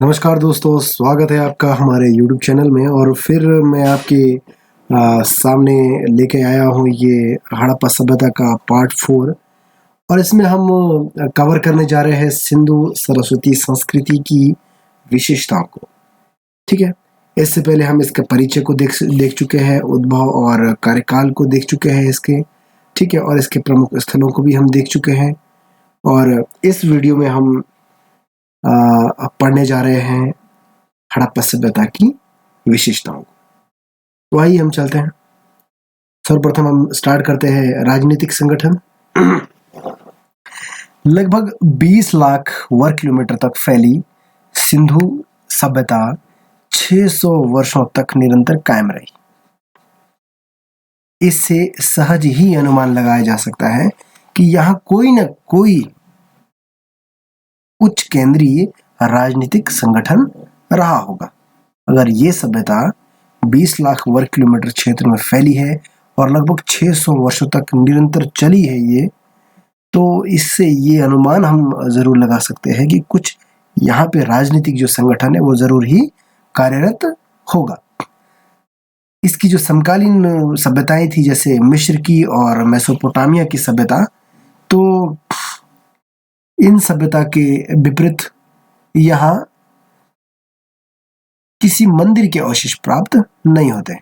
नमस्कार दोस्तों, स्वागत है आपका हमारे यूट्यूब चैनल में। और फिर मैं आपके सामने लेके आया हूँ ये हड़प्पा सभ्यता का पार्ट 4। और इसमें हम कवर करने जा रहे हैं सिंधु सरस्वती संस्कृति की विशेषताओं को। ठीक है, इससे पहले हम इसके परिचय को देख चुके हैं, उद्भव और कार्यकाल को देख चुके हैं इसके। ठीक है, और इसके प्रमुख स्थलों को भी हम देख चुके हैं। और इस वीडियो में हम पढ़ने जा रहे हैं हड़प्पा सभ्यता की विशेषताओं को। तो आइए हम चलते हैं। सर्वप्रथम हम स्टार्ट करते हैं राजनीतिक संगठन। लगभग 20 लाख वर्ग किलोमीटर तक फैली सिंधु सभ्यता 600 वर्षों तक निरंतर कायम रही। इससे सहज ही अनुमान लगाया जा सकता है कि यहाँ कोई न कोई उच्च केंद्रीय राजनीतिक संगठन रहा होगा। अगर ये सभ्यता 20 लाख वर्ग किलोमीटर क्षेत्र में फैली है और लगभग 600 वर्षों तक निरंतर चली है ये, तो इससे ये अनुमान हम जरूर लगा सकते हैं कि कुछ यहाँ पे राजनीतिक जो संगठन है वो जरूर ही कार्यरत होगा। इसकी जो समकालीन सभ्यताएं थी, जैसे मिस्र की और मेसोपोटामिया की सभ्यता, तो इन सभ्यता के विपरीत यहाँ किसी मंदिर के अवशेष प्राप्त नहीं होते।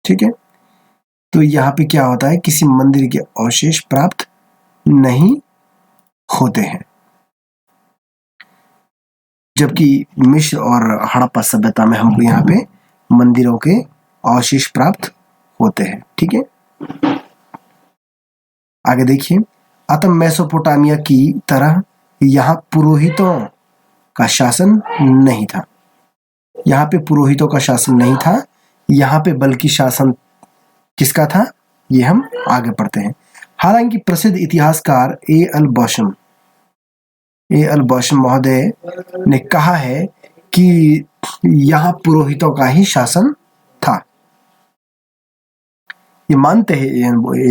ठीक है, तो यहाँ पे क्या होता है, किसी मंदिर के अवशेष प्राप्त नहीं होते हैं। जबकि मिस्र और हड़प्पा सभ्यता में हमको यहाँ पे मंदिरों के अवशेष प्राप्त होते हैं। ठीक है, आगे देखिए। अतः मेसोपोटामिया की तरह यहाँ पुरोहितों का शासन नहीं था। यहाँ पे पुरोहितों का शासन नहीं था, यहाँ पे बल्कि शासन किसका था, ये हम आगे पढ़ते हैं। हालांकि प्रसिद्ध इतिहासकार ए अल बशम महोदय ने कहा है कि यहाँ पुरोहितों का ही शासन था। ये मानते हैं ए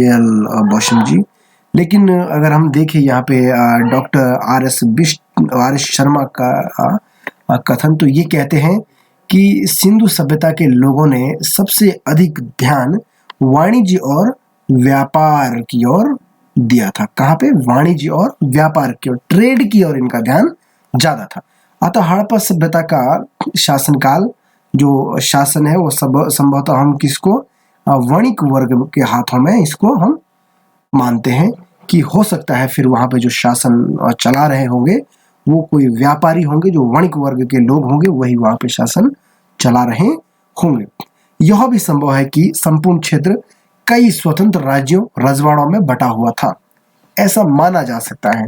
अल बशम जी। लेकिन अगर हम देखें यहाँ पे डॉक्टर आर एस शर्मा का कथन, तो ये कहते हैं कि सिंधु सभ्यता के लोगों ने सबसे अधिक ध्यान वाणिज्य और व्यापार की ओर दिया था। कहाँ पे? वाणिज्य और व्यापार की ओर, ट्रेड की ओर इनका ध्यान ज्यादा था। अतः हड़प्पा सभ्यता का शासनकाल जो शासन है वो संभवतः हम किसको, वणिक वर्ग के हाथों में इसको हम मानते हैं कि हो सकता है फिर वहां पे जो शासन चला रहे होंगे वो कोई व्यापारी होंगे, जो वणिक वर्ग के लोग होंगे, वही वहां पे शासन चला रहे होंगे। यह भी संभव है कि संपूर्ण क्षेत्र कई स्वतंत्र राज्यों रजवाड़ों में बटा हुआ था। ऐसा माना जा सकता है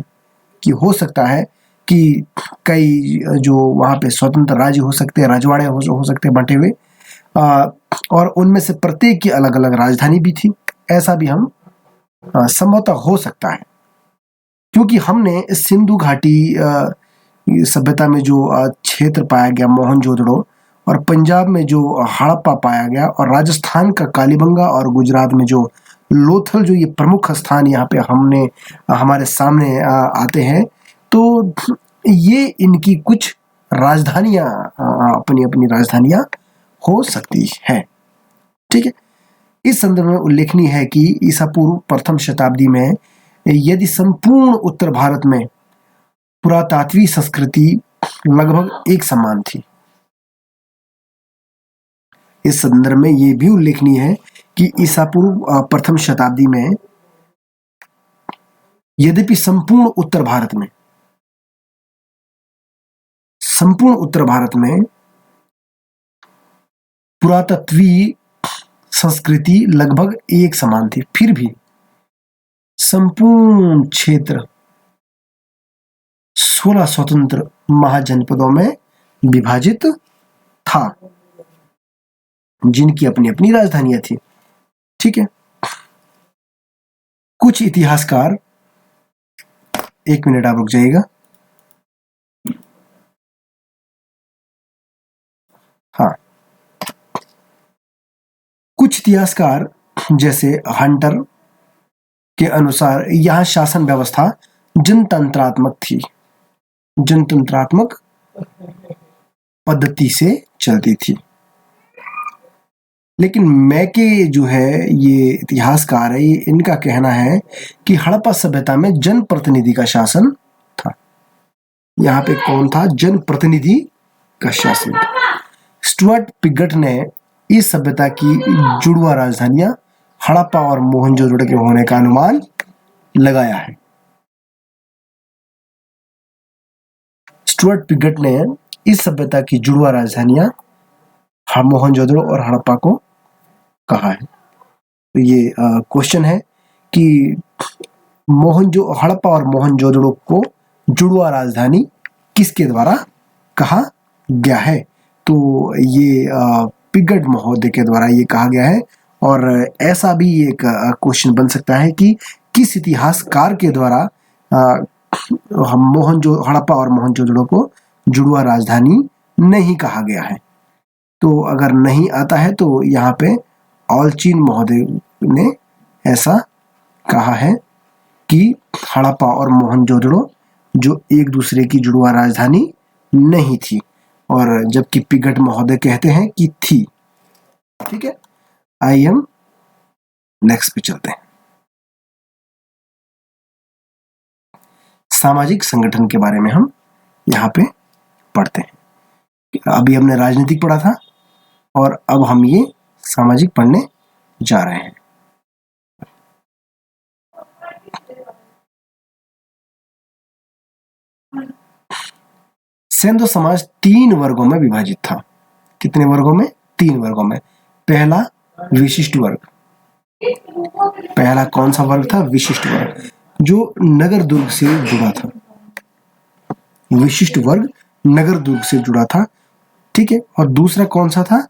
कि हो सकता है कि कई जो वहां पे स्वतंत्र राज्य हो सकते हैं, रजवाड़े हो सकते हैं बटे हुए, और उनमें से प्रत्येक की अलग अलग राजधानी भी थी। ऐसा भी हम संभवतः हो सकता है, क्योंकि हमने सिंधु घाटी सभ्यता में जो क्षेत्र पाया गया मोहनजोदड़ो, और पंजाब में जो हड़प्पा पाया गया, और राजस्थान का कालीबंगा, और गुजरात में जो लोथल, जो ये प्रमुख स्थान यहाँ पे हमने हमारे सामने आते हैं, तो ये इनकी कुछ राजधानियां, अपनी अपनी राजधानियां हो सकती है। ठीक है, इस संदर्भ में उल्लेखनीय है कि ईसा पूर्व प्रथम शताब्दी में यदि संपूर्ण उत्तर भारत में पुरातात्विक संस्कृति लगभग एक समान थी। इस संदर्भ में यह भी उल्लेखनीय है कि ईसा पूर्व प्रथम शताब्दी में यद्यपि संपूर्ण उत्तर भारत में पुरातत्वीय संस्कृति लगभग एक समान थी, फिर भी संपूर्ण क्षेत्र 16 स्वतंत्र महाजनपदों में विभाजित था, जिनकी अपनी अपनी राजधानियां थी। ठीक है, कुछ इतिहासकार, एक मिनट आप रुक जाइएगा। हाँ, कुछ इतिहासकार जैसे हंटर के अनुसार यह शासन व्यवस्था जनतंत्रात्मक थी। जनतंत्रात्मक पद्धति से चलती थी। लेकिन मैके जो है ये इतिहासकार है, इनका कहना है कि हड़प्पा सभ्यता में जनप्रतिनिधि का शासन था। यहाँ पे कौन था? जनप्रतिनिधि का शासन। स्टुअर्ट पिगट ने इस सभ्यता की जुड़वा राजधानियां हड़प्पा और मोहनजोदड़ो के होने का अनुमान लगाया है। स्टुअर्ट पिगट ने इस सभ्यता की जुड़वा राजधानियां मोहनजोदड़ो और हड़प्पा को कहा है। तो ये क्वेश्चन है कि हड़प्पा और मोहनजोदड़ो को जुड़वा राजधानी किसके द्वारा कहा गया है? तो ये पिगट महोदय के द्वारा ये कहा गया है। और ऐसा भी एक क्वेश्चन बन सकता है कि किस इतिहासकार के द्वारा हड़प्पा और मोहनजोदड़ो को जुड़वा राजधानी नहीं कहा गया है। तो अगर नहीं आता है तो यहाँ पे ऑलचिन महोदय ने ऐसा कहा है कि हड़प्पा और मोहनजोदड़ो जो एक दूसरे की जुड़वा राजधानी नहीं थी, और जबकि पिगट महोदय कहते हैं कि थी। ठीक है, आइए हम नेक्स्ट पे चलते हैं। सामाजिक संगठन के बारे में हम यहाँ पे पढ़ते हैं। अभी हमने राजनीतिक पढ़ा था और अब हम ये सामाजिक पढ़ने जा रहे हैं। सेंधो समाज 3 वर्गों में विभाजित था। कितने वर्गों में? 3 वर्गों में। पहला विशिष्ट वर्ग। पहला कौन सा वर्ग था? विशिष्ट वर्ग, जो नगर दुर्ग से जुड़ा था। विशिष्ट वर्ग नगर दुर्ग से जुड़ा था। ठीक है, और दूसरा कौन सा था?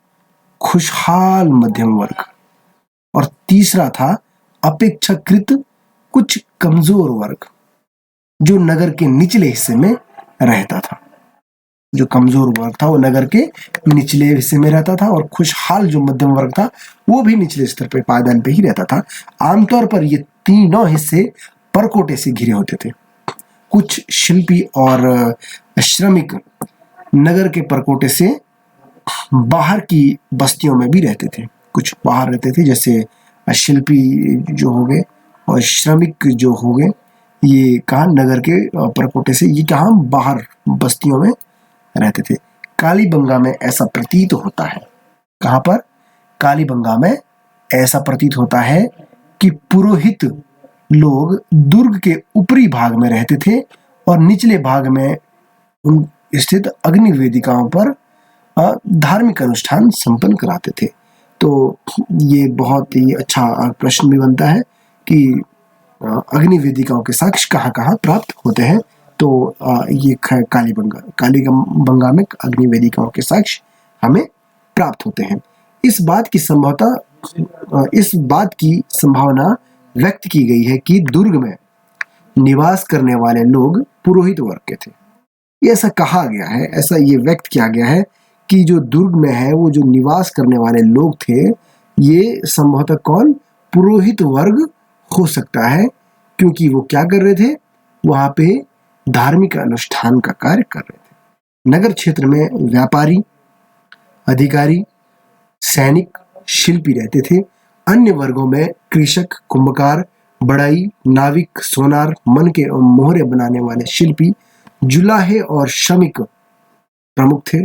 खुशहाल मध्यम वर्ग। और तीसरा था अपेक्षाकृत कुछ कमजोर वर्ग, जो नगर के निचले हिस्से में रहता था। जो कमजोर वर्ग था वो नगर के निचले हिस्से में रहता था, और खुशहाल जो मध्यम वर्ग था वो भी निचले स्तर पे, पायदान पे ही रहता था। आमतौर पर ये तीनों हिस्से परकोटे से घिरे होते थे। कुछ शिल्पी और श्रमिक नगर के परकोटे से बाहर की बस्तियों में भी रहते थे। कुछ बाहर रहते थे, जैसे शिल्पी जो हो गए और श्रमिक जो हो गए, ये कहाँ? नगर के परकोटे से, ये कहाँ? बाहर बस्तियों में रहते थे। कालीबंगा में ऐसा प्रतीत होता है। कहाँ पर? कालीबंगा में ऐसा प्रतीत होता है कि पुरोहित लोग दुर्ग के ऊपरी भाग में रहते थे और निचले भाग में स्थित अग्नि वेदिकाओं पर धार्मिक अनुष्ठान संपन्न कराते थे। तो ये बहुत ही अच्छा प्रश्न भी बनता है कि अग्नि वेदिकाओं के साक्ष्य कहाँ कहाँ प्राप्त होते हैं। तो ये कालीबंगा में अग्नि वेदिकाओं के साक्ष्य हमें प्राप्त होते हैं। इस बात की संभावना व्यक्त की गई है कि दुर्ग में निवास करने वाले लोग पुरोहित वर्ग के थे। ये ऐसा कहा गया है, ऐसा ये व्यक्त किया गया है कि जो दुर्ग में है वो जो निवास करने वाले लोग थे, ये संभवतः कौन? पुरोहित वर्ग हो सकता है, क्योंकि वो क्या कर रहे थे? वहां पे धार्मिक अनुष्ठान का कार्य कर रहे थे। नगर क्षेत्र में व्यापारी, अधिकारी, सैनिक, शिल्पी रहते थे। अन्य वर्गों में कृषक, कुंभकार, बढ़ई, नाविक, सोनार, मन के मोहरे बनाने वाले शिल्पी, जुलाहे और श्रमिक प्रमुख थे।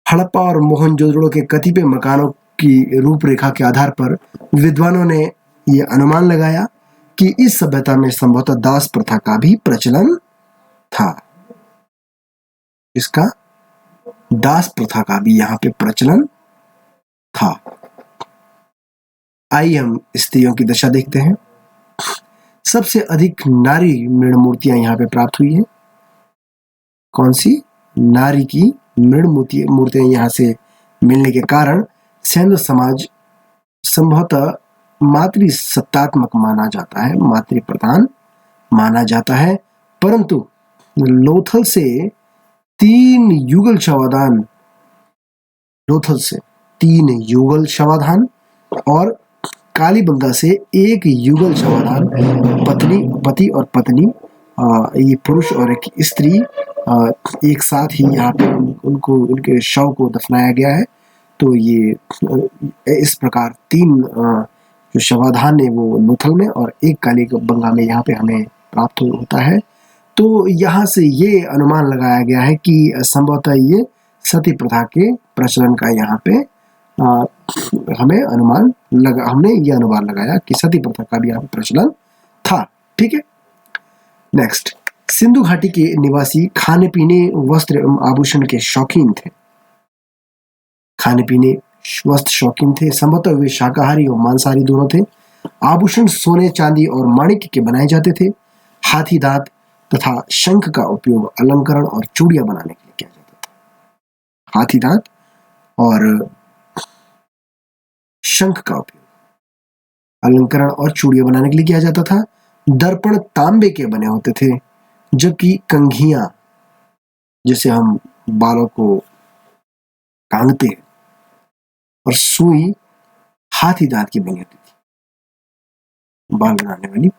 हड़प्पा और मोहनजोदड़ो के कतिपय मकानों की रूपरेखा के आधार पर विद्वानों ने यह अनुमान लगाया कि इस सभ्यता में संभवतः दास प्रथा का भी प्रचलन था। इसका दास प्रथा का भी यहाँ पे प्रचलन था। आइए हम स्त्रियों की दशा देखते हैं। सबसे अधिक नारी मृण मूर्तियां यहाँ पे प्राप्त हुई है। कौन सी? नारी की मृण मूर्तियां यहाँ से मिलने के कारण सेंधो समाज संभवतः मातृसत्तात्मक माना जाता है, मातृ प्रधान माना जाता है। परंतु लोथल से 3 युगल शवाधान और कालीबंगा से 1 युगल शवाधान, पति और पत्नी, ये पुरुष और एक स्त्री एक साथ ही यहाँ पे उनको उनके शव को दफनाया गया है। तो ये इस प्रकार 3 जो शवाधान है वो लोथल में और एक कालीबंगा में यहाँ पे हमें प्राप्त होता है। तो यहाँ से ये अनुमान लगाया गया है कि संभवतः ये सती प्रथा के प्रचलन का यहाँ पे हमने ये अनुमान लगाया कि सती प्रथा का भी यहाँ पे प्रचलन था। ठीक है, नेक्स्ट, सिंधु घाटी के निवासी खाने पीने, वस्त्र एवं आभूषण के शौकीन थे। खाने पीने, वस्त्र शौकीन थे। संभवतः वे शाकाहारी और मांसाहारी दोनों थे। आभूषण सोने, चांदी और माणिक्य के बनाए जाते थे। हाथी दांत तथा शंख का उपयोग अलंकरण और चूड़ियां बनाने के लिए किया जाता था। हाथी दांत और शंख का उपयोग अलंकरण और चूड़ियां बनाने के लिए किया जाता था। दर्पण तांबे के बने होते थे, जबकि कंघियां, जिसे हम बालों को टांगते हैं, और सुई हाथी दांत की बनी होती थी, बाल बनाने वाली।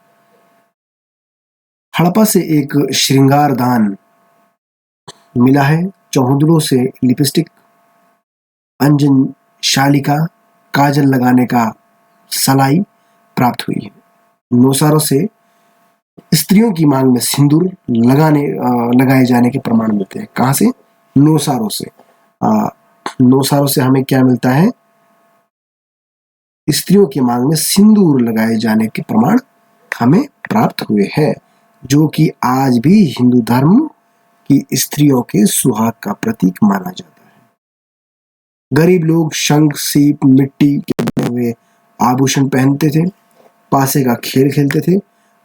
हड़प्पा से एक श्रृंगार दान मिला है। चौहुदड़ों से लिपस्टिक, अंजन शालिका, काजल लगाने का सलाई प्राप्त हुई है। नौसारों से स्त्रियों की मांग में सिंदूर लगाए जाने के प्रमाण मिलते हैं। कहाँ से? नौसारों से। नौसारों से हमें क्या मिलता है? स्त्रियों की मांग में सिंदूर लगाए जाने के प्रमाण हमें प्राप्त हुए हैं, जो कि आज भी हिंदू धर्म की स्त्रियों के सुहाग का प्रतीक माना जाता है। गरीब लोग शंख, सीप, मिट्टी के बने हुए आभूषण पहनते थे, पासे का खेल खेलते थे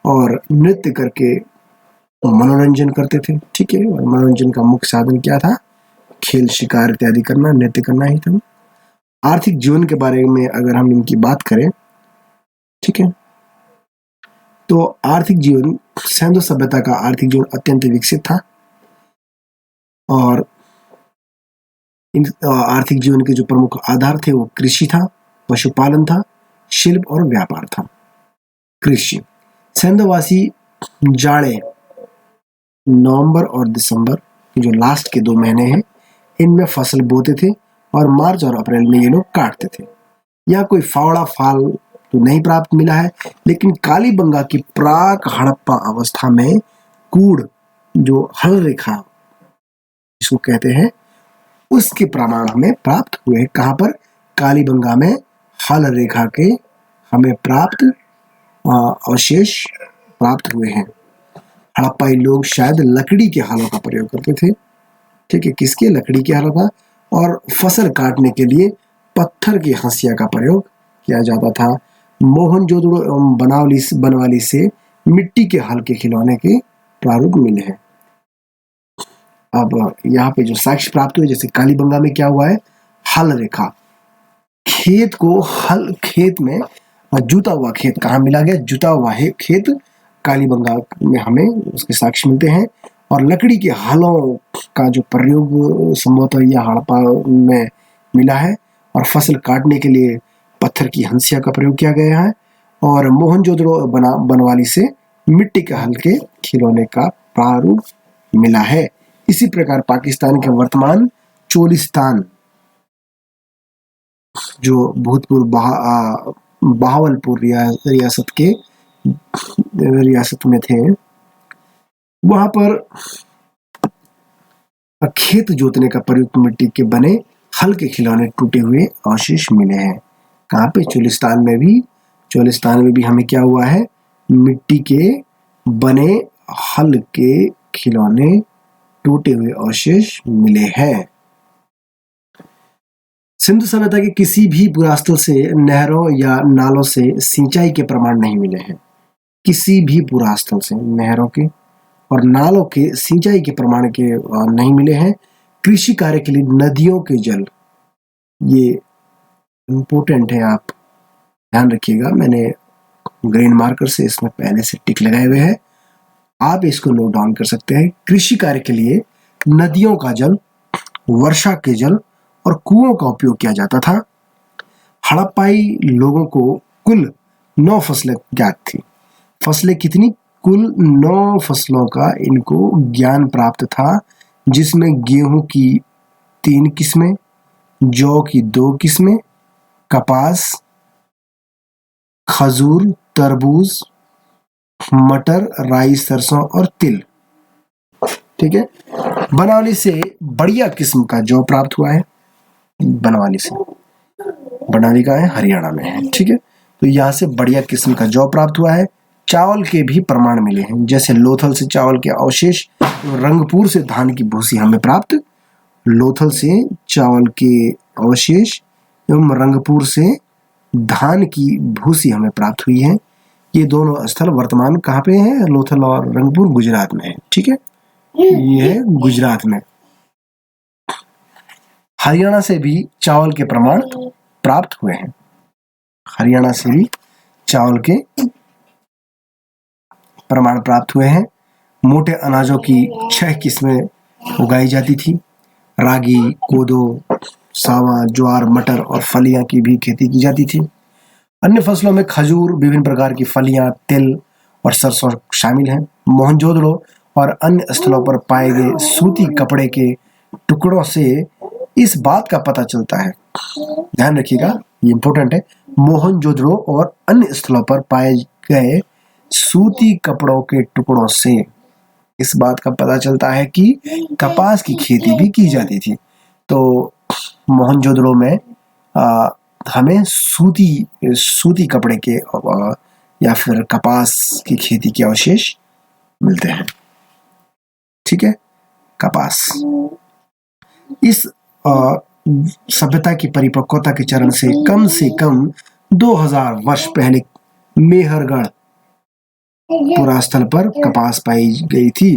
और नृत्य करके मनोरंजन करते थे। ठीक है, और मनोरंजन का मुख्य साधन क्या था? खेल, शिकार इत्यादि करना, नृत्य करना ही था। आर्थिक जीवन के बारे में अगर हम इनकी बात करें, ठीक है, तो आर्थिक जीवन, सिंधु सभ्यता का आर्थिक जीवन अत्यंत विकसित था और इन आर्थिक जीवन के जो प्रमुख आधार थे वो कृषि था, पशुपालन था, शिल्प और व्यापार था। कृषि, सिंधुवासी जाड़े नवंबर और दिसंबर जो लास्ट के 2 महीने हैं, इनमें फसल बोते थे और मार्च और अप्रैल में ये लोग काटते थे। यहाँ कोई फावड़ा फाल तो नहीं प्राप्त मिला है, लेकिन कालीबंगा की प्राक हड़प्पा अवस्था में कूड़, जो हल रेखा जिसको कहते हैं, उसके प्रमाण हमें प्राप्त हुए हैं। कहाँ पर? कालीबंगा में हल रेखा के हमें प्राप्त अवशेष प्राप्त हुए हैं। हड़प्पाई लोग शायद लकड़ी के हलों का प्रयोग करते थे। ठीक है, किसके? लकड़ी के हलों का। और फसल काटने के लिए पत्थर की हंसिया का प्रयोग किया जाता था। मोहनजोदड़ो एवं बनवाली से मिट्टी के हल के खिलौने के प्रारूप मिले हैं। अब यहाँ पे जो साक्ष्य प्राप्त हुए, जैसे कालीबंगा में क्या हुआ है? हल रेखा, खेत को हल, खेत में जुता हुआ खेत कहाँ मिला गया? जुता हुआ है खेत कालीबंगा में हमें उसके साक्ष्य मिलते हैं। और लकड़ी के हलों का जो प्रयोग संभवतः यह हड़प्पा में मिला है। और फसल काटने के लिए पत्थर की हंसिया का प्रयोग किया गया है। और मोहनजोदड़ो बनवाली से मिट्टी के हल के खिलौने का प्रारूप मिला है। इसी प्रकार पाकिस्तान के वर्तमान चोलिस्तान, जो भूतपूर्व बहावलपुर रियासत में थे, वहां पर खेत जोतने का प्रयुक्त मिट्टी के बने हल के खिलौने टूटे हुए अवशेष मिले हैं। कहाँ पे? चोलिस्तान में भी हमें क्या हुआ है? मिट्टी के बने हल के खिलौने टूटे हुए अवशेष मिले हैं। सिंधु सभ्यता के किसी भी पुरास्थल से नहरों या नालों से सिंचाई के प्रमाण नहीं मिले हैं। किसी भी पुरास्थल से नहरों के और नालों के सिंचाई के प्रमाण के नहीं मिले हैं। कृषि कार्य के लिए नदियों के जल, ये इम्पोर्टेंट है, आप ध्यान रखिएगा। मैंने ग्रीन मार्कर से इसमें पहले से टिक लगाए हुए हैं, आप इसको नोट डाउन कर सकते हैं। कृषि कार्य के लिए नदियों का जल, वर्षा के जल और कुओं का उपयोग किया जाता था। हड़प्पाई लोगों को कुल 9 फसलें ज्ञात थी। फसलें कितनी? कुल 9 फसलों का इनको ज्ञान प्राप्त था। जिसमें गेहूं की 3 किस्में, जौ की 2 किस्में, कपास, खजूर, तरबूज, मटर, राई, सरसों और तिल। ठीक है। बनवाली से बढ़िया किस्म का जौ प्राप्त हुआ है। बनवाली से, बनवाली का है, हरियाणा में है। ठीक है। तो यहाँ से बढ़िया किस्म का जौ प्राप्त हुआ है। चावल के भी प्रमाण मिले हैं, जैसे लोथल से चावल के अवशेष, रंगपुर से धान की भूसी हमें प्राप्त, लोथल से चावल के अवशेष एवं रंगपुर से धान की भूसी हमें प्राप्त हुई है। ये दोनों स्थल वर्तमान कहाँ पे हैं? लोथल और रंगपुर गुजरात में है। ठीक है, ये है गुजरात में। हरियाणा से भी चावल के प्रमाण प्राप्त हुए हैं। हरियाणा से भी चावल के प्रमाण प्राप्त हुए हैं। मोटे अनाजों की 6 किस्में उगाई जाती थी। रागी, कोदो, सावा, ज्वार, मटर और फलियां की भी खेती की जाती थी। अन्य फसलों में खजूर, विभिन्न प्रकार की फलियां, तिल और सरसों शामिल हैं। मोहनजोदड़ो और अन्य स्थलों पर पाए गए सूती कपड़े के टुकड़ों से इस बात का पता चलता है, ध्यान रखिएगा, ये इंपॉर्टेंट है। मोहनजोदड़ो और अन्य स्थलों पर पाए गए सूती कपड़ों के टुकड़ों से इस बात का पता चलता है कि कपास की खेती भी की जाती थी। तो मोहनजोदड़ो में हमें सूती कपड़े के या फिर कपास की खेती के अवशेष मिलते हैं। ठीक है, कपास। इस सभ्यता की परिपक्वता के चरण से कम 2000 वर्ष पहले मेहरगढ़ पुरास्थल पर कपास पाई गई थी।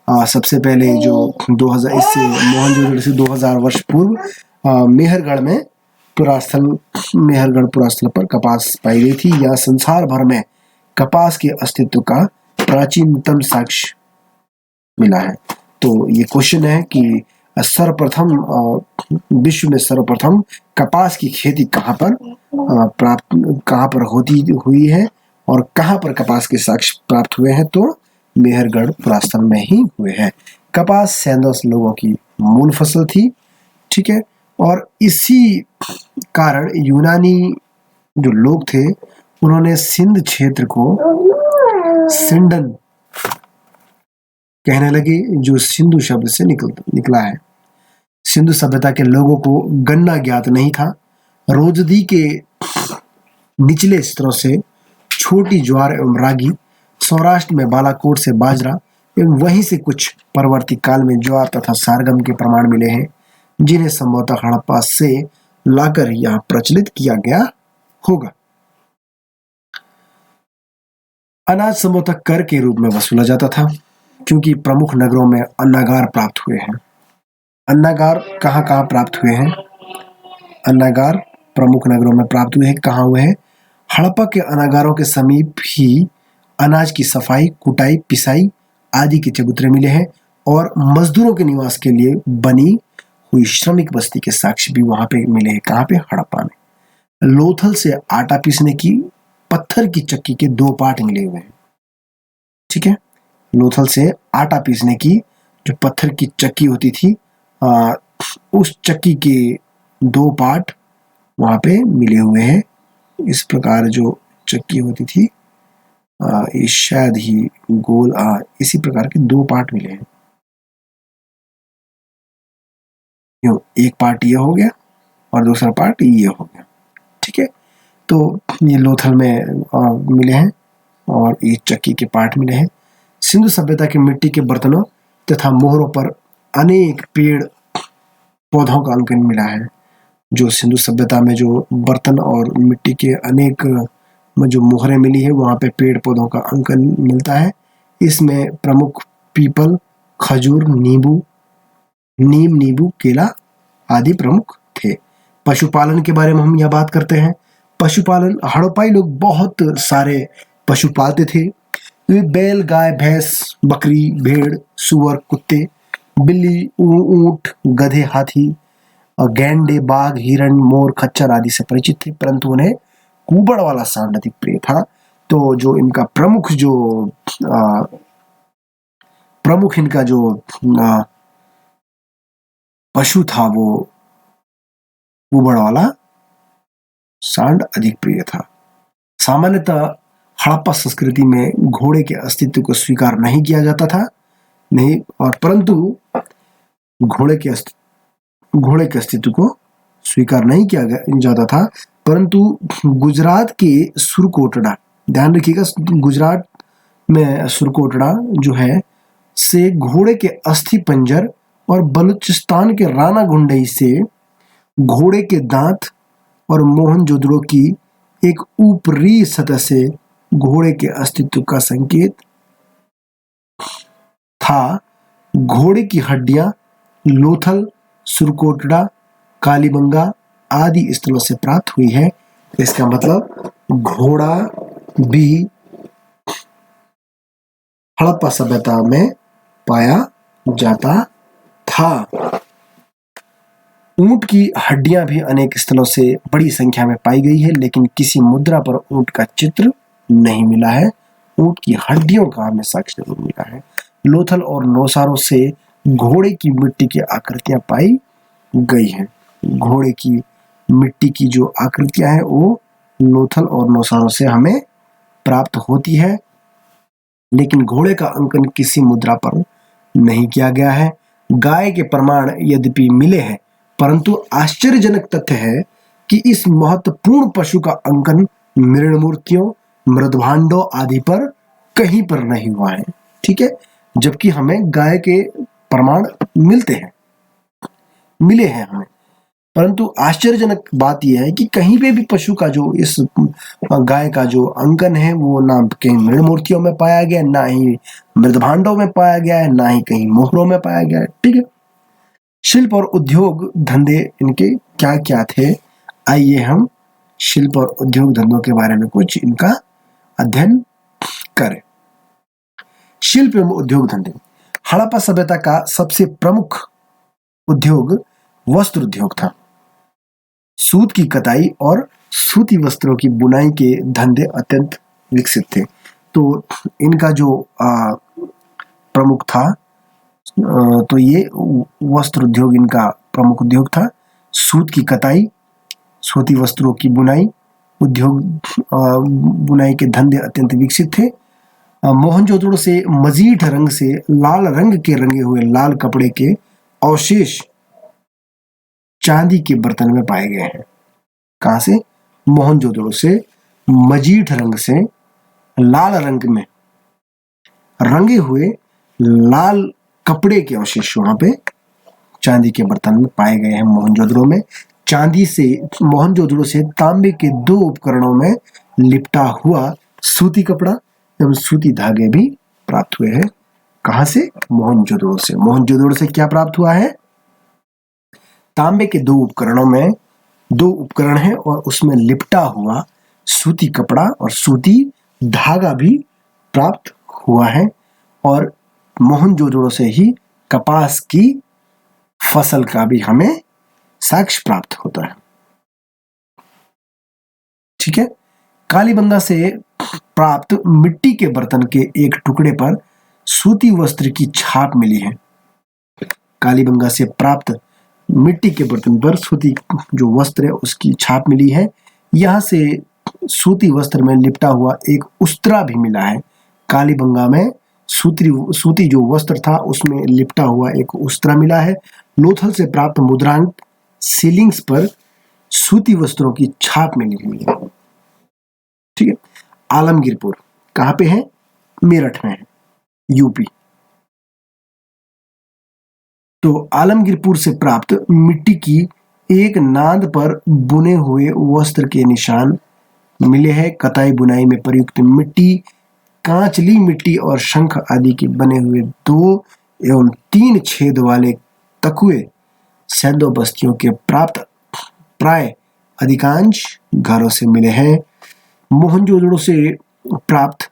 सबसे पहले जो 2000 इससे मोहनजोदड़ो से 2000 वर्ष पूर्व मेहरगढ़ पुरास्थल पर कपास पाई गई थी। यह संसार भर में कपास के अस्तित्व का प्राचीनतम साक्ष्य मिला है। तो ये क्वेश्चन है कि विश्व में सर्वप्रथम कपास की खेती कहाँ पर होती हुई है और कहाँ पर कपास के साक्ष्य प्राप्त हुए हैं? तो मेहरगढ़ पुरास्थल में ही हुए हैं। कपास सैंडोस लोगों की मूल फसल थी। ठीक है, और इसी कारण यूनानी जो लोग थे उन्होंने सिंध क्षेत्र को सिंडन कहने लगे, जो सिंधु शब्द से निकला है। सिंधु सभ्यता के लोगों को गन्ना ज्ञात नहीं था। रोजदी के निचले स्तरों से छोटी ज्वार एवं रागी, सौराष्ट्र में बालाकोट से बाजरा एवं वहीं से कुछ परवर्ती काल में ज्वार तथा सारगम के प्रमाण मिले हैं, जिन्हें संभवतः हड़प्पा से लाकर यहाँ प्रचलित किया गया होगा। अनाज संभवतः कर के रूप में वसूला जाता था, क्योंकि प्रमुख नगरों में अन्नागार प्राप्त हुए हैं। अन्नागार कहाँ प्राप्त हुए हैं? अन्नागार प्रमुख नगरों में प्राप्त हुए हैं। कहाँ हुए हैं? हड़प्पा के अन्नागारों के समीप ही अनाज की सफाई, कुटाई, पिसाई आदि के चबूतरे मिले हैं और मजदूरों के निवास के लिए बनी हुई श्रमिक बस्ती के साक्ष्य भी वहां पे मिले हैं। कहाँ पे? हड़प्पा में। लोथल से आटा पीसने की पत्थर की चक्की के 2 पार्ट मिले हुए हैं। ठीक है, लोथल से आटा पीसने की जो पत्थर की चक्की होती थी, उस चक्की के 2 पार्ट वहां पे मिले हुए हैं। इस प्रकार जो चक्की होती थी, ये शायद ही गोल, इसी प्रकार के 2 पार्ट मिले हैं। एक पार्ट ये हो गया और दूसरा पार्ट ये हो गया। ठीक है, तो ये लोथल में मिले हैं और ये चक्की के पार्ट मिले हैं। सिंधु सभ्यता के मिट्टी के बर्तनों तथा मोहरों पर अनेक पेड़ पौधों का अंकन मिला है। जो सिंधु सभ्यता में जो बर्तन और मिट्टी के अनेक जो मोहरें मिली है, वहाँ पे पेड़ पौधों का अंकन मिलता है। इसमें प्रमुख पीपल, खजूर, नीम, नींबू, केला आदि प्रमुख थे। पशुपालन के बारे में हम यहाँ बात करते हैं। पशुपालन, हड़प्पाई लोग बहुत सारे पशु पालते थे। वे बैल, गाय, भैंस, बकरी, भेड़, सुअर, कुत्ते, बिल्ली, ऊंट, गधे, हाथी, गैंडे, बाघ, हिरण, मोर, खच्चर आदि से परिचित थे, परंतु उन्हें कुबड़ वाला सांड अधिक प्रिय था। तो जो इनका प्रमुख इनका जो पशु था वो ऊबड़ वाला सांड अधिक प्रिय था। सामान्यतः हड़प्पा संस्कृति में घोड़े के अस्तित्व को स्वीकार नहीं किया जाता था, नहीं, और परंतु घोड़े के अस्तित्व को स्वीकार नहीं किया जाता था, परंतु गुजरात के सुरकोटड़ा, ध्यान रखिएगा, गुजरात में सुरकोटड़ा जो है से घोड़े के अस्थि पंजर और बलूचिस्तान के राना गुंडई से घोड़े के दांत और मोहनजोदड़ो की एक ऊपरी सतह से घोड़े के अस्तित्व का संकेत था। घोड़े की हड्डियां लोथल, सुरकोटड़ा, कालीबंगा आदि स्थलों से प्राप्त हुई है। इसका मतलब घोड़ा भी हड़प्पा सभ्यता में पाया जाता था। ऊंट की हड्डियां भी अनेक स्थलों से बड़ी संख्या में पाई गई है, लेकिन किसी मुद्रा पर ऊंट का चित्र नहीं मिला है। ऊंट की हड्डियों का हमें साक्ष्य जरूर मिला है। लोथल और नौसारों से घोड़े की मिट्टी की आकृतियां पाई गई हैं। घोड़े की मिट्टी की जो आकृतियां हैं वो लोथल और नौसारों से हमें प्राप्त होती है, लेकिन घोड़े का अंकन किसी मुद्रा पर नहीं किया गया है। गाय के प्रमाण यद्यपि मिले हैं, परंतु आश्चर्यजनक तथ्य है कि इस महत्वपूर्ण पशु का अंकन मृण मूर्तियों, मृदभांडों आदि पर कहीं पर नहीं हुआ है। ठीक है, जबकि हमें गाय के प्रमाण मिले हैं हमें, परंतु आश्चर्यजनक बात यह है कि कहीं पे भी पशु का जो इस गाय का जो अंकन है वो ना कहीं मृण मूर्तियों में पाया गया, ना ही मृदभांडों में पाया गया है, ना ही कहीं मोहरों में पाया गया है। ठीक है, शिल्प और उद्योग धंधे इनके क्या क्या थे, आइए हम शिल्प और उद्योग धंधों के बारे में कुछ इनका अध्ययन करें। शिल्प एवं उद्योग धंधे। हड़प्पा सभ्यता का सबसे प्रमुख उद्योग वस्त्र उद्योग था। सूत की कताई और सूती वस्त्रों की बुनाई के धंधे अत्यंत विकसित थे। तो इनका जो प्रमुख था, तो ये वस्त्र उद्योग इनका प्रमुख उद्योग था। सूत की कताई, सूती वस्त्रों की बुनाई उद्योग, बुनाई के धंधे अत्यंत विकसित थे। मोहनजोदड़ो से मजीठ रंग से लाल रंग के रंगे हुए लाल कपड़े के अवशेष चांदी के बर्तन में पाए गए हैं। कहां से? मोहनजोदड़ो से मजीठ रंग से लाल रंग में रंगे हुए लाल कपड़े के अवशेष वहां पे चांदी के बर्तन में पाए गए हैं। मोहनजोदड़ो में मोहनजोदड़ो से तांबे के 2 उपकरणों में लिपटा हुआ सूती कपड़ा एवं सूती धागे भी प्राप्त हुए हैं। कहां से? मोहनजोदड़ो से। मोहनजोदड़ो से क्या प्राप्त हुआ है? तांबे के 2 उपकरणों में 2 उपकरण हैं और उसमें लिपटा हुआ सूती कपड़ा और सूती धागा भी प्राप्त हुआ है। और मोहनजोदड़ो से ही कपास की फसल का भी हमें साक्ष्य प्राप्त होता है। ठीक है, कालीबंगा से प्राप्त मिट्टी के बर्तन के एक टुकड़े पर सूती वस्त्र की छाप मिली है। कालीबंगा से प्राप्त मिट्टी के बर्तन पर सूती जो वस्त्र है उसकी छाप मिली है। यहां से सूती वस्त्र में लिपटा हुआ एक उस्तरा भी मिला है। कालीबंगा में सूती जो वस्त्र था उसमें लिपटा हुआ एक उस्तरा मिला है। लोथल से प्राप्त मुद्रांक सीलिंग्स पर सूती वस्त्रों की छाप मिली हुई है। ठीक है, आलमगीरपुर कहां पे है? मेरठ में है, यूपी। तो आलमगीरपुर से प्राप्त मिट्टी की एक नाद पर बुने हुए वस्त्र के निशान मिले हैं। कताई बुनाई में प्रयुक्त मिट्टी, कांचली मिट्टी और शंख आदि के बने हुए 2 एवं 3 छेद वाले तकुए सैंदो बस्तियों के प्राप्त प्राय अधिकांश घरों से मिले हैं। मोहनजोदड़ो से प्राप्त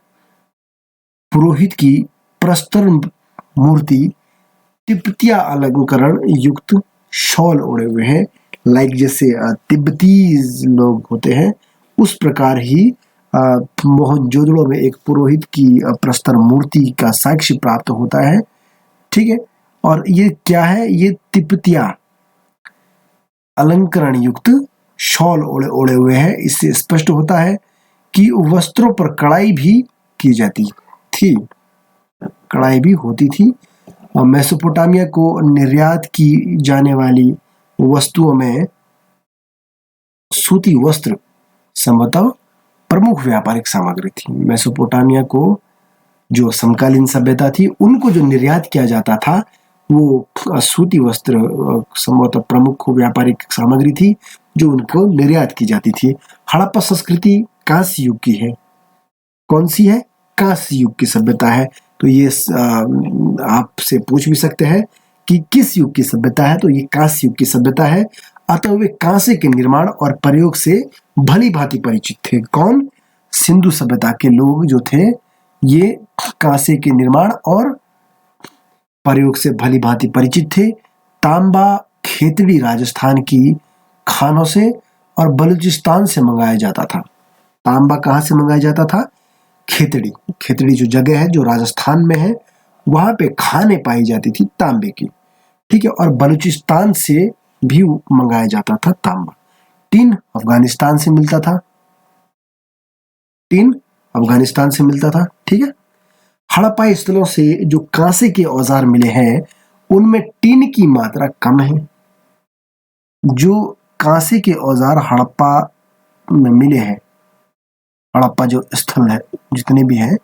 पुरोहित की प्रस्तर मूर्ति तिब्बतिया अलंकरण युक्त शॉल ओढ़े हुए हैं। लाइक जैसे तिब्बती लोग होते हैं उस प्रकार ही मोहनजोदड़ो में एक पुरोहित की प्रस्तर मूर्ति का साक्ष्य प्राप्त होता है। ठीक है, और ये क्या है? ये तिब्बतिया अलंकरण युक्त शॉल ओढ़े ओढ़े हुए हैं। इससे स्पष्ट होता है कि वस्त्रों पर कढ़ाई भी की जाती थी, कढ़ाई भी होती थी। और मेसोपोटामिया को निर्यात की जाने वाली वस्तुओं में सूती वस्त्र संभवतः प्रमुख व्यापारिक सामग्री थी। मेसोपोटामिया को जो समकालीन सभ्यता थी उनको जो निर्यात किया जाता था वो सूती वस्त्र संभवतः प्रमुख व्यापारिक सामग्री थी जो उनको निर्यात की जाती थी। हड़प्पा संस्कृति कांस्य युग की है। कौन सी है? कांस्य युग की सभ्यता है। तो ये आपसे पूछ भी सकते हैं कि किस युग की सभ्यता है, तो ये कांस्य युग की सभ्यता है। अतः वे कांसे के निर्माण और प्रयोग से भली भांति परिचित थे। कौन? सिंधु सभ्यता के लोग जो थे ये कांसे के निर्माण और प्रयोग से भली भांति परिचित थे। तांबा खेतड़ी राजस्थान की खानों से और बलूचिस्तान से मंगाया जाता था। तांबा कहाँ से मंगाया जाता था? खेतड़ी। खेतड़ी जो जगह है जो राजस्थान में है वहां पे खाने पाई जाती थी तांबे की, ठीक है। और बलूचिस्तान से भी मंगाया जाता था तांबा। टिन अफगानिस्तान से मिलता था, टिन अफगानिस्तान से मिलता था, ठीक है। हड़प्पा स्थलों से जो कांसे के औजार मिले हैं उनमें टिन की मात्रा कम है। जो कांसे के औजार हड़प्पा में मिले हैं, हड़प्पा जो स्थल है जितने भी हैं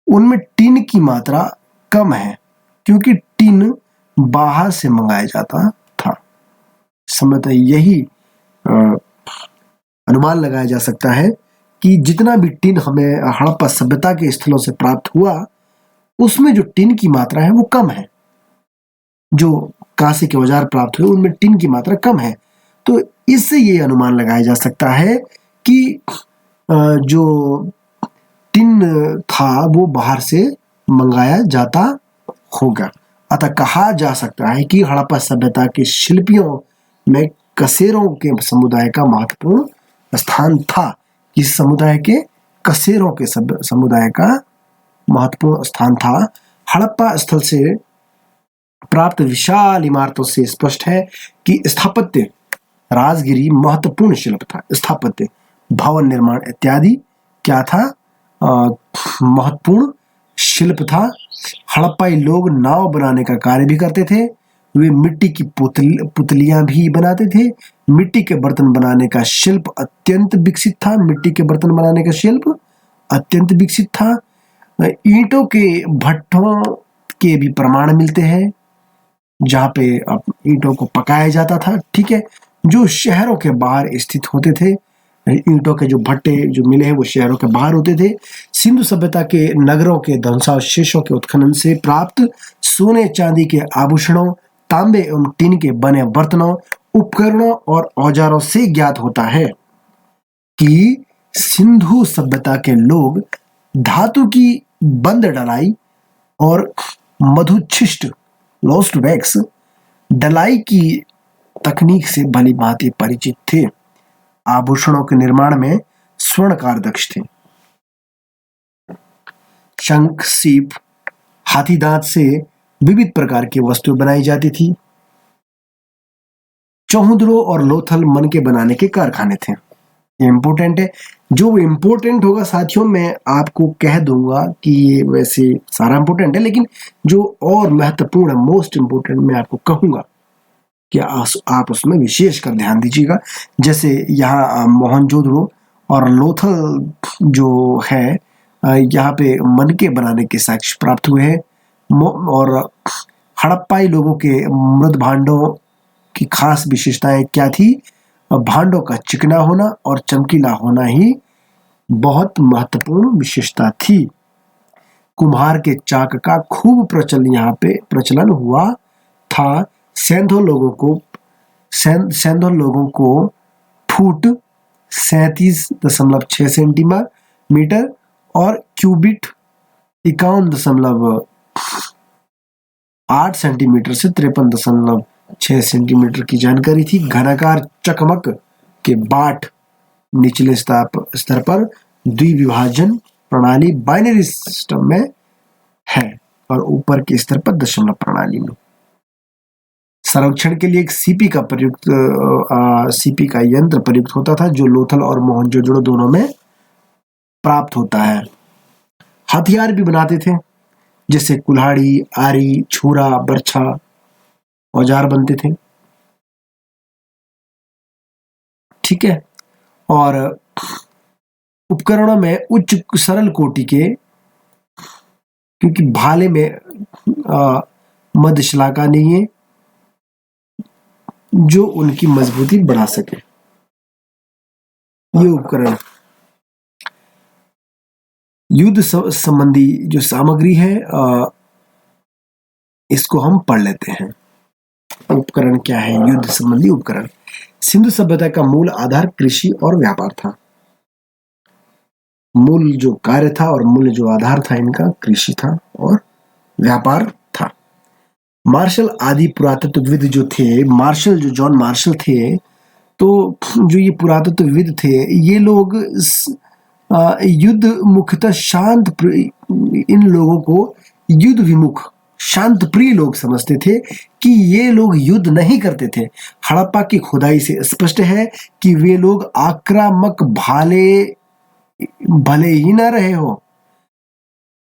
उनमें टिन की मात्रा कम है क्योंकि टिन बाहर से मंगाया जाता था। संभवतः यही अनुमान लगाया जा सकता है कि जितना भी टिन हमें हड़प्पा सभ्यता के स्थलों से प्राप्त हुआ उसमें जो टिन की मात्रा है वो कम है। जो कांसे के औजार प्राप्त हुए उनमें टिन की मात्रा कम है। तो इससे ये अनुमान लगाया जा सकता है कि जो टिन था वो बाहर से मंगाया जाता होगा। अतः कहा जा सकता है कि हड़प्पा सभ्यता के शिल्पियों में कसेरों के समुदाय का महत्वपूर्ण स्थान था। इस समुदाय के कसेरों के समुदाय का महत्वपूर्ण स्थान था। हड़प्पा स्थल से प्राप्त विशाल इमारतों से स्पष्ट है कि स्थापत्य राजगिरी महत्वपूर्ण शिल्प था। स्थापत्य, भवन निर्माण इत्यादि क्या था? महत्वपूर्ण शिल्प था। हड़प्पाई लोग नाव बनाने का कार्य भी करते थे। वे मिट्टी की पुतलियां भी बनाते थे। मिट्टी के बर्तन बनाने का शिल्प अत्यंत विकसित था। मिट्टी के बर्तन बनाने का शिल्प अत्यंत विकसित था। ईंटों के भट्ठों के भी प्रमाण मिलते हैं जहाँ पे ईंटों को पकाया जाता था, ठीक है, जो शहरों के बाहर स्थित होते थे। ईंटों के जो भट्टे जो मिले हैं वो शहरों के बाहर होते थे। सिंधु सभ्यता के नगरों के ध्वंसावशेषों के उत्खनन से प्राप्त सोने चांदी के आभूषणों, तांबे एवं टिन के बने बर्तनों, उपकरणों और औजारों से ज्ञात होता है कि सिंधु सभ्यता के लोग धातु की बंद डलाई और मधुच्छिष्ट लोस्ट वैक्स डलाई की तकनीक से भली भांति परिचित थे। आभूषणों के निर्माण में स्वर्णकार दक्ष थे। शंख, सीप, हाथी दांत से विविध प्रकार की वस्तुएं बनाई जाती थी। चौहुद्रो और लोथल मन के बनाने के कारखाने थे। ये इंपॉर्टेंट है। जो इम्पोर्टेंट होगा साथियों मैं आपको कह दूंगा कि ये वैसे सारा इंपॉर्टेंट है, लेकिन जो और महत्वपूर्ण मोस्ट इंपॉर्टेंट मैं आपको कहूंगा कि आप उसमें विशेष कर ध्यान दीजिएगा। जैसे यहाँ मोहनजोदड़ो और लोथल जो है यहाँ पे मन के बनाने के साक्ष्य प्राप्त हुए हैं। और हड़प्पाई लोगों के मृद भांडों की खास विशेषताएं क्या थी? भांडों का चिकना होना और चमकीला होना ही बहुत महत्वपूर्ण विशेषता थी। कुम्हार के चाक का खूब प्रचलन हुआ था। सेंधो लोगों को फुट 37.6 सेंटीमीटर और क्यूबिट 51.8 सेंटीमीटर से 53.6 सेंटीमीटर की जानकारी थी। घनाकार चकमक के बाट निचले स्तर पर द्विविभाजन प्रणाली बाइनरी सिस्टम में है और ऊपर के स्तर पर दशमलव प्रणाली में। संरक्षण के लिए एक सीपी का यंत्र प्रयुक्त होता था जो लोथल और मोहनजोदड़ो दोनों में प्राप्त होता है। हथियार भी बनाते थे, जैसे कुल्हाड़ी, आरी, छुरा, बर्छा, औजार बनते थे। ठीक है। और उपकरणों में उच्च सरल कोटि के, क्योंकि भाले में मध्य शलाका नहीं है जो उनकी मजबूती बढ़ा सके। ये उपकरण युद्ध संबंधी जो सामग्री है इसको हम पढ़ लेते हैं। उपकरण क्या है? युद्ध संबंधी उपकरण। सिंधु सभ्यता का मूल आधार कृषि और व्यापार था। मूल जो कार्य था और मूल जो आधार था इनका कृषि था और व्यापार था। मार्शल आदि पुरातत्वविद जो थे, जो जॉन मार्शल थे, तो जो ये पुरातत्वविद थे, ये लोग युद्ध मुख्यतः इन लोगों को युद्ध विमुख शांत प्रिय लोग समझते थे कि ये लोग युद्ध नहीं करते थे। हड़प्पा की खुदाई से स्पष्ट है कि वे लोग आक्रामक भले ही न रहे हो,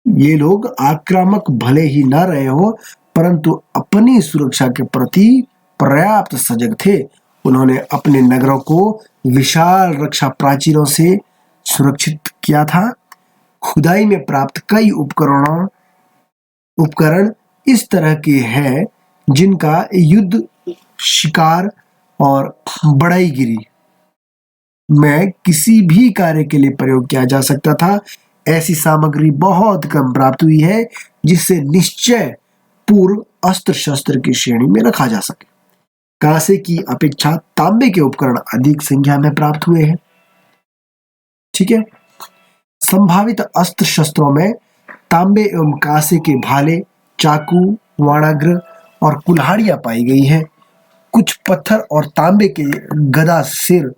ये लोग आक्रामक भले ही न रहे हो, परंतु अपनी सुरक्षा के प्रति पर्याप्त सजग थे। उन्होंने अपने नगरों को विशाल रक्षा प्राचीरों से सुरक्षित किया था। खुदाई में प्राप्त कई उपकरण इस तरह के हैं जिनका युद्ध, शिकार और बढ़ईगिरी में किसी भी कार्य के लिए प्रयोग किया जा सकता था। ऐसी सामग्री बहुत कम प्राप्त हुई है जिससे निश्चय पूर्व अस्त्र शस्त्र की श्रेणी में रखा जा सके। कांसे की अपेक्षा तांबे के उपकरण अधिक संख्या में प्राप्त हुए हैं। ठीक है। संभावित अस्त्र शस्त्रों में तांबे एवं कांसे के भाले, चाकू, वाणाग्र और कुल्हाड़ियां पाई गई है। कुछ पत्थर और तांबे के गदा, सिर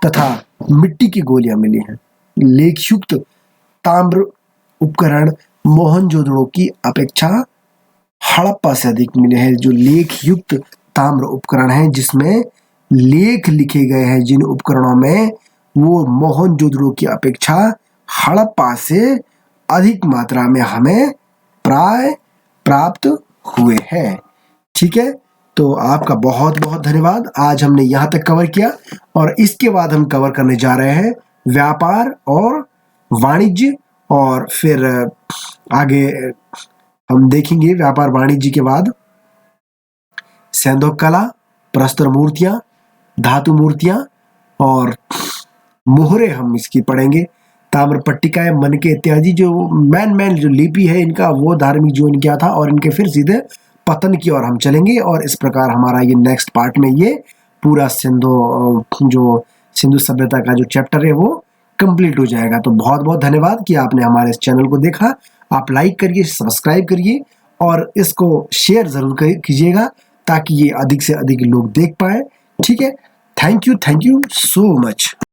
तथा मिट्टी की गोलियां मिली हैं। लेखयुक्त ताम्र उपकरण मोहनजोदड़ो की अपेक्षा हड़प्पा से अधिक मिले हैं। जो लेखयुक्त ताम्र उपकरण हैं जिसमें लेख लिखे गए हैं जिन उपकरणों में, वो मोहनजोदड़ो की अपेक्षा हड़प्पा से अधिक मात्रा में हमें प्राय प्राप्त हुए हैं। ठीक है। तो आपका बहुत बहुत धन्यवाद। आज हमने यहाँ तक कवर किया और इसके बाद हम कवर करने जा रहे हैं व्यापार और वाणिज्य, और फिर आगे हम देखेंगे व्यापार वाणिज्य के बाद सेंधव कला, प्रस्तर मूर्तियां, धातु मूर्तियां और मोहरे हम इसकी पढ़ेंगे। ताम्र पट्टिकाएं, मनके इत्यादि जो मैन जो लिपि है इनका, वो धार्मिक जीवन क्या था, और इनके फिर सीधे पतन की ओर हम चलेंगे। और इस प्रकार हमारा ये नेक्स्ट पार्ट में ये पूरा सिंधु सभ्यता का जो चैप्टर है वो कंप्लीट हो जाएगा। तो बहुत बहुत धन्यवाद कि आपने हमारे इस चैनल को देखा। आप लाइक करिए, सब्सक्राइब करिए और इसको शेयर जरूर कीजिएगा ताकि ये अधिक से अधिक लोग देख पाए। ठीक है। Thank you so much.